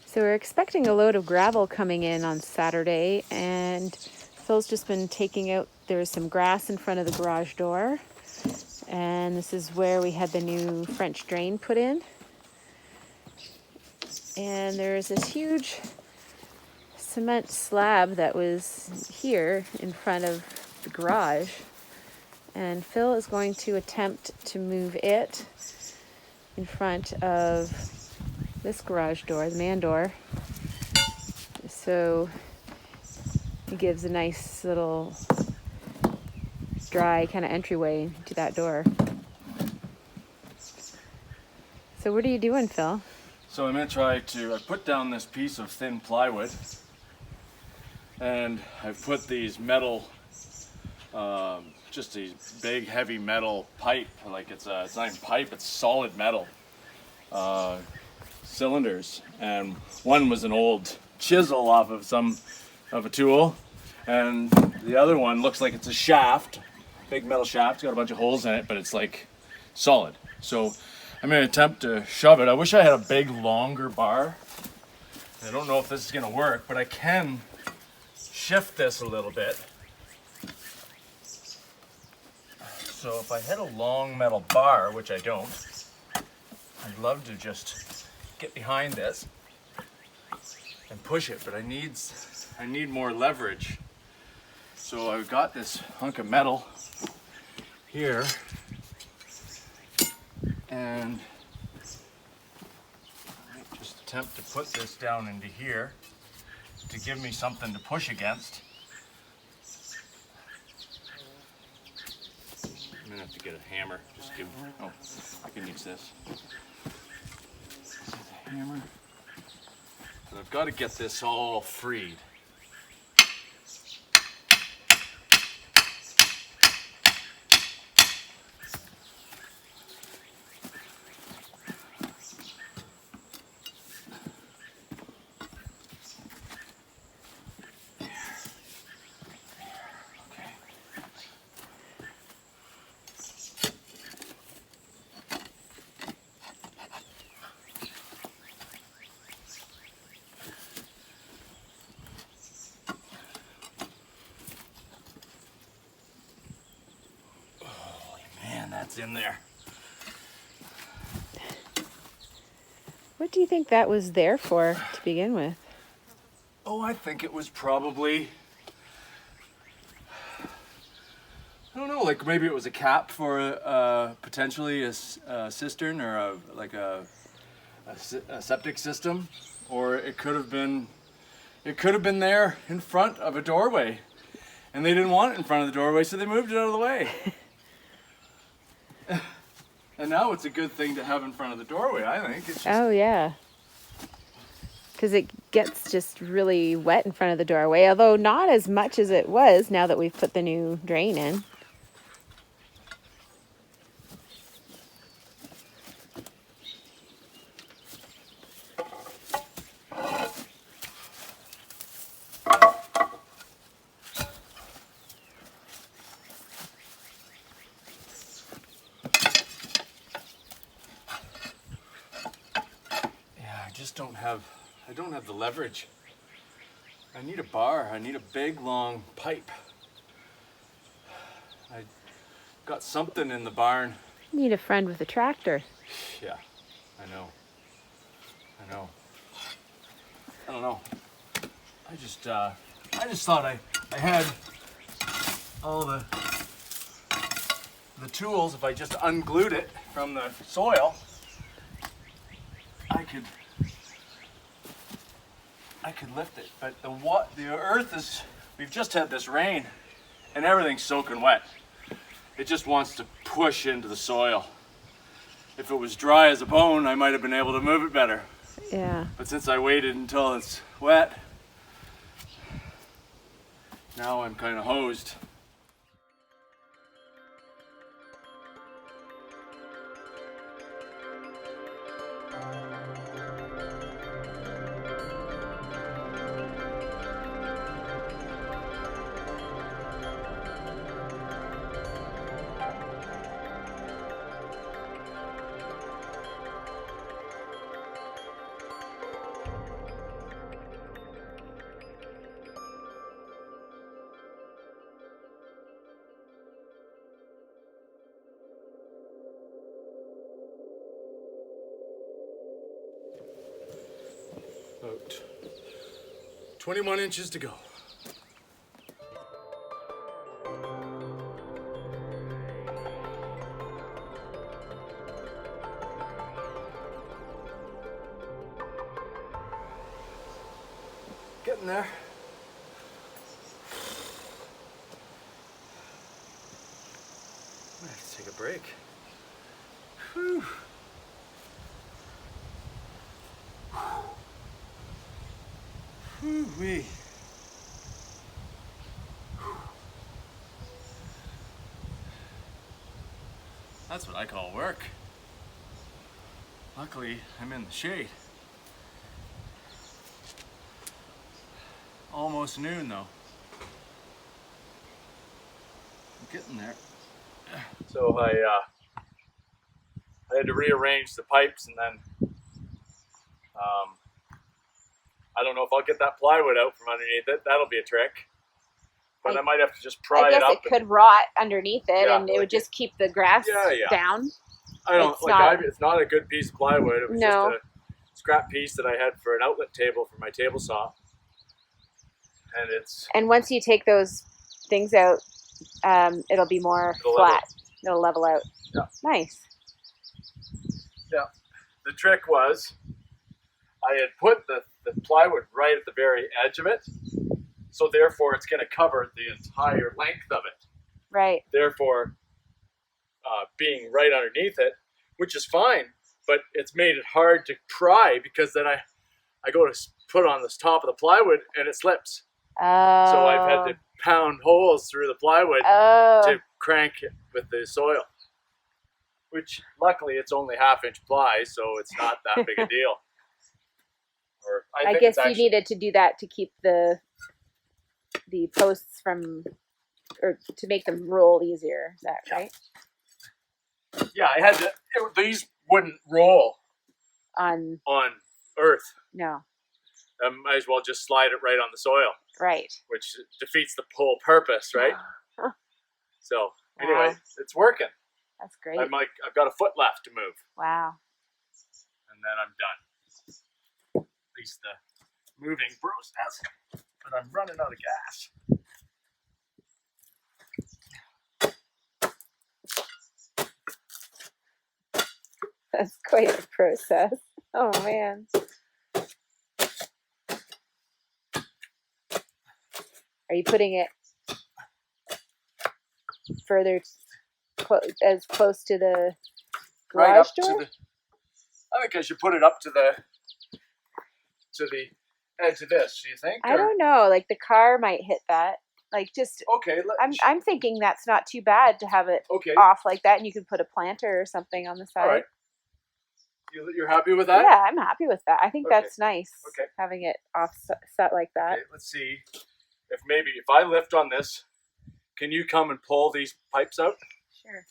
So we're expecting a load of gravel coming in on Saturday, and Phil's just been taking out, there's some grass in front of the garage door, and this is where we had the new French drain put in. And there's this huge cement slab that was here in front of the garage, and Phil is going to attempt to move it in front of this garage door, the man door, so it gives a nice little dry kind of entryway to that door. So what are you doing, Phil? So I'm going to try to, I put down this piece of thin plywood, and I've put these metal, just these big heavy metal pipe, like it's not even pipe, it's solid metal cylinders, and one was an old chisel off of a tool, and the other one looks like it's a shaft, big metal shaft. It's got a bunch of holes in it, but it's like solid. So I'm going to attempt to shove it. I wish I had a big longer bar. I don't know if this is going to work, but I can shift this a little bit. So if I had a long metal bar, which I don't, I'd love to just get behind this and push it, but I need more leverage. So I've got this hunk of metal here, and I might just attempt to put this down into here to give me something to push against. I'm gonna have to get a hammer. Oh, I can use this. This is a hammer. And I've got to get this all freed. That's in there. What do you think that was there for to begin with? Oh, I think it was probably, I don't know, like maybe it was a cap for potentially a cistern or a septic system, or it could have been there in front of a doorway, and they didn't want it in front of the doorway, so they moved it out of the way. And now it's a good thing to have in front of the doorway, I think. It's just... Oh, yeah. Because it gets just really wet in front of the doorway, although not as much as it was now that we've put the new drain in. I don't have the leverage. I need a bar. I need a big, long pipe. I got something in the barn. You need a friend with a tractor. Yeah, I know. I don't know. I just thought I had all the tools. If I just unglued it from the soil, I could lift it, but the earth is, we've just had this rain and everything's soaking wet. It just wants to push into the soil. If it was dry as a bone, I might have been able to move it better. Yeah. But since I waited until it's wet, now I'm kind of hosed. About 21 inches to go. Getting there. I have to take a break. Whew. Whew-wee. That's what I call work. Luckily, I'm in the shade. Almost noon though. I'm getting there. So I had to rearrange the pipes, and then I don't know if I'll get that plywood out from underneath it. That'll be a trick. But I might have to just pry it up. I guess it could rot underneath it, Yeah, and it would just keep the grass down. I don't it's not a good piece of plywood. It was just a scrap piece that I had for an outlet table for my table saw. And once you take those things out, it'll be more flat. It'll level out. Yeah. Nice. Yeah. The trick was I had put the plywood right at the very edge of it, so therefore it's going to cover the entire length of it. Right. Therefore, being right underneath it, which is fine, but it's made it hard to pry because then I go to put on the top of the plywood and it slips. Oh. So I've had to pound holes through the plywood to crank it with the soil. Which luckily it's only 1/2 inch ply, so it's not that big a deal. Or I guess you needed to do that to keep the posts from, or to make them roll easier. Is that right? Yeah, I had to. These wouldn't roll on earth. No. I might as well just slide it right on the soil. Right. Which defeats the whole purpose, right? So anyway, it's working. That's great. I've got a foot left to move. Wow. And then I'm done. At least the moving process. But I'm running out of gas. That's quite a process. Oh man. Are you putting it further, as close to the garage door? I think I should put it up to the edge of this. Do you think? I don't know. Like the car might hit that. Like just okay. I'm thinking that's not too bad to have it off like that, and you can put a planter or something on the side. All right. You're happy with that? Yeah, I'm happy with that. I think that's nice. Okay. Having it offset like that. Okay, let's see if I lift on this, can you come and pull these pipes out? Sure.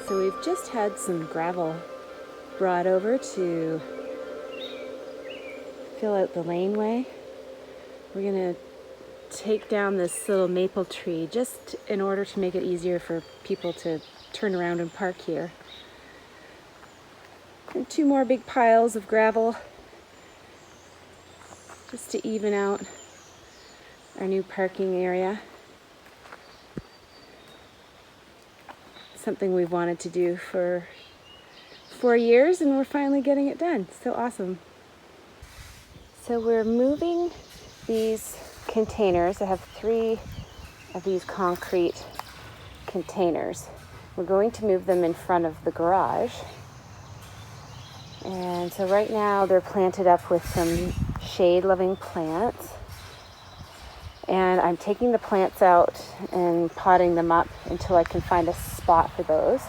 So we've just had some gravel brought over to fill out the laneway. We're gonna take down this little maple tree just in order to make it easier for people to turn around and park here. And 2 more big piles of gravel just to even out our new parking area. Something we've wanted to do for 4 years, and we're finally getting it done. So awesome. So we're moving these containers. I have 3 of these concrete containers. We're going to move them in front of the garage. And so right now they're planted up with some shade-loving plants. And I'm taking the plants out and potting them up until I can find a spot for those.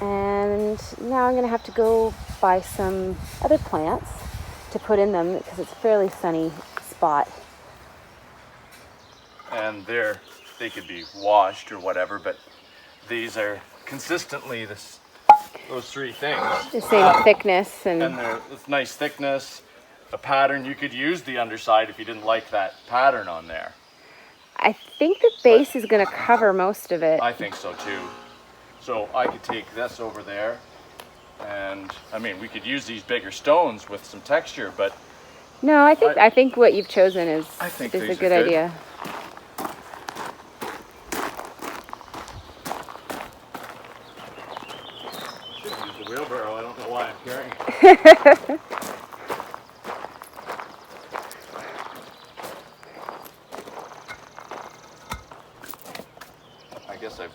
And now I'm going to have to go buy some other plants to put in them because it's a fairly sunny spot. and they could be washed or whatever, but these are consistently those three things. The same thickness And it's nice thickness, a pattern. You could use the underside if you didn't like that pattern on there. I think the base is going to cover most of it. I think so too. So I could take this over there, and I mean, we could use these bigger stones with some texture, but No, I think what you've chosen is these a are good good. idea. I should use the wheelbarrow. I don't know why I'm carrying it. I guess I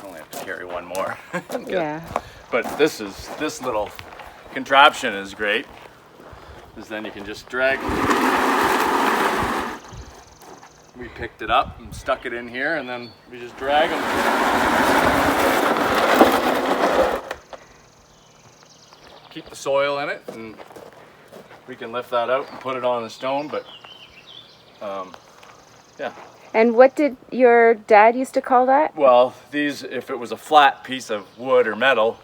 only have to carry one more. Yeah. But this little contraption is great, because then you can just drag. We picked it up and stuck it in here, and then we just drag them. Keep the soil in it, and we can lift that out and put it on the stone, but yeah. And what did your dad used to call that? Well, if it was a flat piece of wood or metal,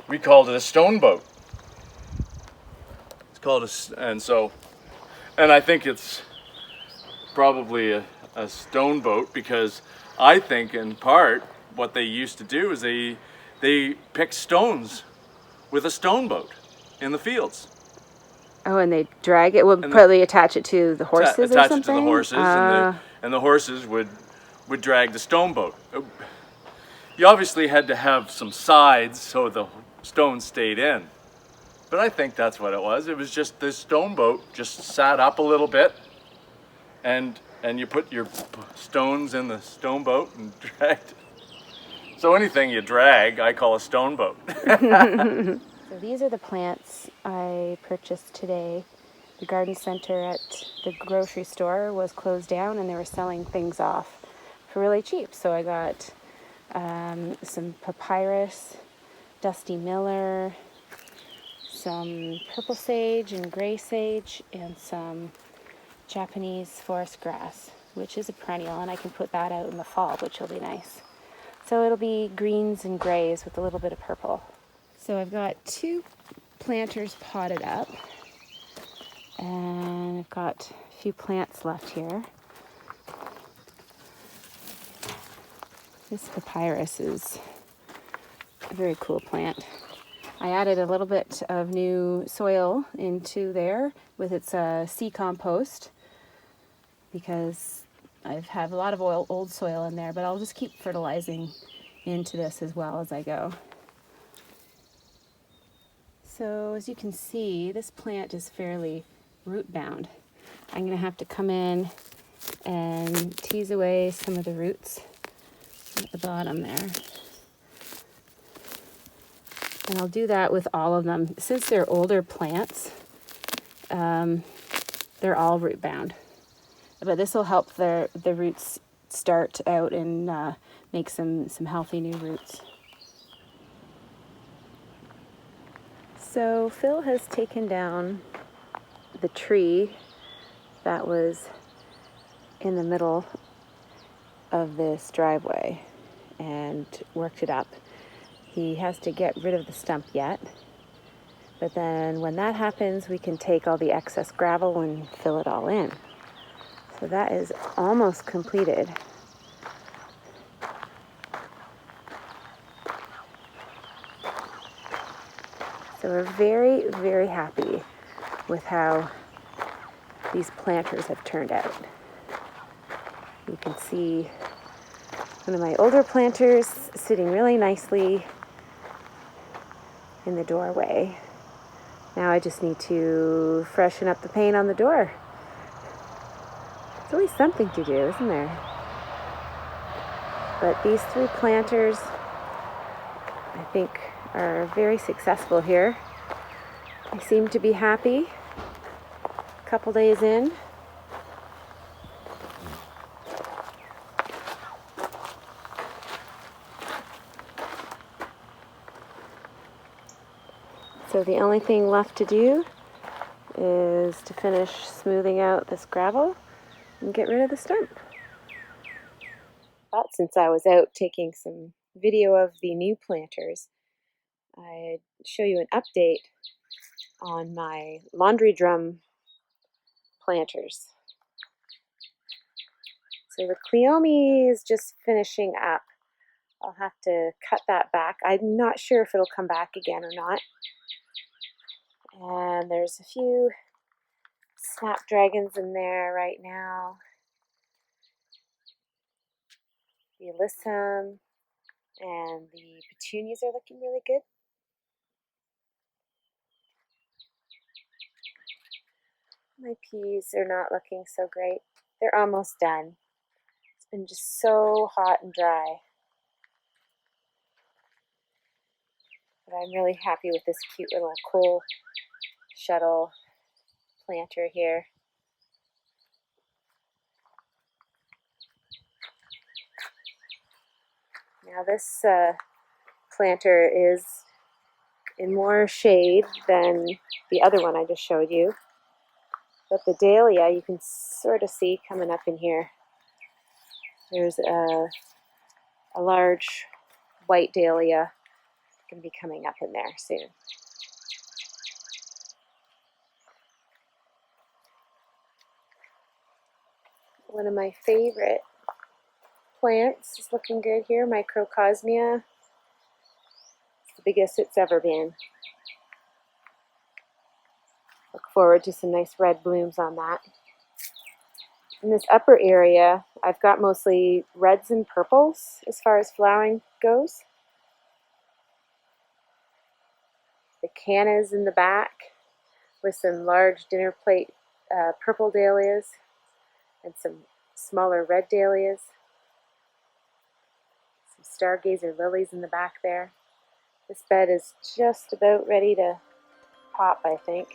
we called it a stone boat. It's called and I think it's probably a stone boat, because I think in part what they used to do is they picked stones with a stone boat in the fields. Oh, and they drag it. Would probably attach it to the horses or attach something. it to the horses, and the horses would drag the stone boat. You obviously had to have some sides so the stone stayed in, but I think that's what it was. It was just this stone boat just sat up a little bit, and you put your stones in the stone boat and dragged it. So anything you drag, I call a stone boat. So these are the plants I purchased today. The garden center at the grocery store was closed down, and they were selling things off for really cheap. So I got some papyrus, dusty miller, some purple sage and gray sage, and some Japanese forest grass, which is a perennial, and I can put that out in the fall, which will be nice. So it'll be greens and grays with a little bit of purple. So I've got 2 planters potted up, and I've got a few plants left here. This papyrus is a very cool plant. I added a little bit of new soil into there with its sea compost, because I have a lot of old soil in there, but I'll just keep fertilizing into this as well as I go. So as you can see, this plant is fairly root bound. I'm going to have to come in and tease away some of the roots at the bottom there. And I'll do that with all of them. Since they're older plants, they're all root bound. But this will help the roots start out and make some healthy new roots. So Phil has taken down the tree that was in the middle of this driveway and worked it up. He has to get rid of the stump yet, but then when that happens, we can take all the excess gravel and fill it all in. So that is almost completed. So we're very, very happy with how these planters have turned out. You can see one of my older planters sitting really nicely in the doorway. Now I just need to freshen up the paint on the door. There's always something to do, isn't there? But these 3 planters, I think, are very successful here. They seem to be happy. A couple days in. So the only thing left to do is to finish smoothing out this gravel, and get rid of the stump. Thought since I was out taking some video of the new planters, I'd show you an update on my laundry drum planters. So the Cleome is just finishing up. I'll have to cut that back. I'm not sure if it'll come back again or not. And there's a few snapdragons in there right now. The alyssum and the petunias are looking really good. My peas are not looking so great. They're almost done. It's been just so hot and dry. But I'm really happy with this cute little coal shuttle planter here. Now this planter is in more shade than the other one I just showed you. But the dahlia you can sort of see coming up in here. There's a large white dahlia going to be coming up in there soon. One of my favorite plants is looking good here, Microcosmia. It's the biggest it's ever been. Look forward to some nice red blooms on that. In this upper area, I've got mostly reds and purples as far as flowering goes. The cannas in the back with some large dinner plate purple dahlias and some smaller red dahlias. Some stargazer lilies in the back there. This bed is just about ready to pop, I think.